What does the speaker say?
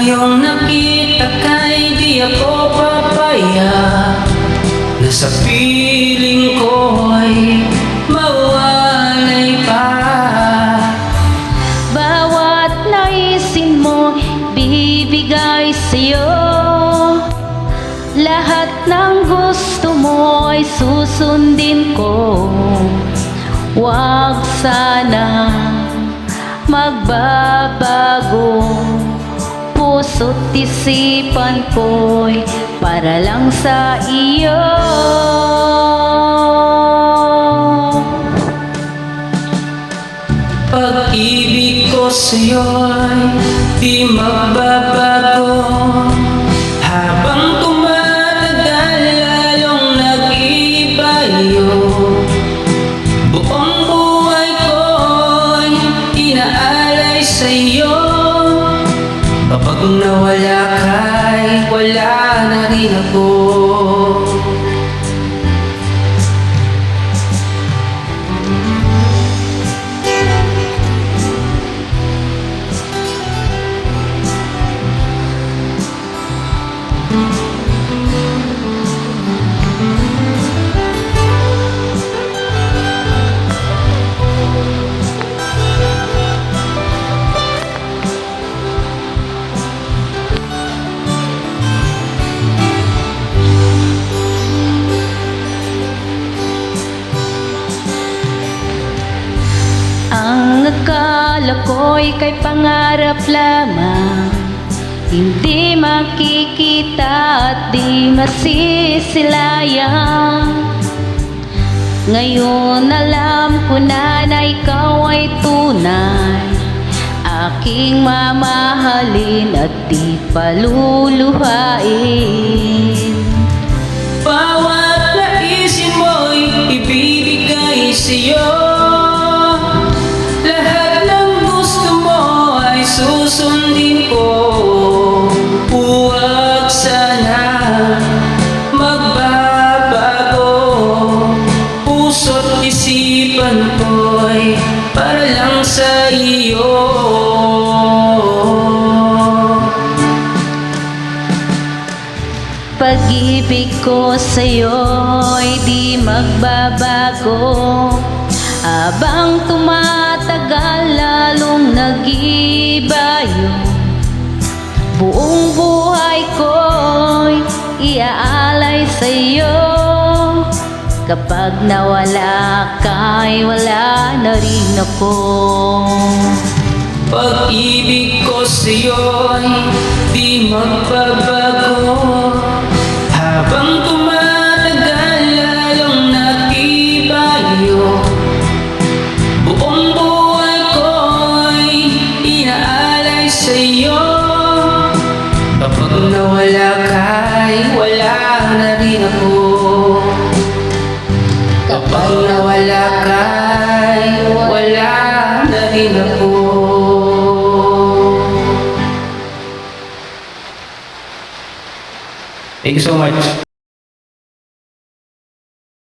iyong nakita kay di ako papaya na sa piling ko'y mawalay pa. Bawat naisin mo bibigay sa'yo, lahat ng gusto mo ay susundin ko. Huwag sana magbabago, puso't isipan ko'y para lang sa iyo. Pag-ibig ko sa'yo'y di magbabago, habang tumatagal lalong nag-iiba yun. Buong buhay ko'y inaalay sa'yo, kapag nawala ka'y wala na rin ako. Ang akala ko'y kay pangarap lamang, hindi makikita at di masisilayan. Ngayon alam ko na ikaw ay tunay, aking mamahalin at di paluluhain. Bawat naisin mo'y ibibigay sa'yo, lahat ng gusto mo ay susundin ko. Huwag sana magbabago, puso't isipan ko'y para lang sa iyo. Pag-ibig ko sa'yo'y di magbabago, habang tumatagal lalong nag-iiba yun. Buong buhay ko'y iaalay sa'yo, kapag nawala ka'y wala na rin ako. Pag-ibig ko sa'yo'y di magbabago, habang tumatagal lalong nag-iiba yun. Buong buhay ko'y inaalay sa'yo, kapag nawala ka'y wala na rin ako. Kapag nawala ka'y wala na rin ako. Thank you so much.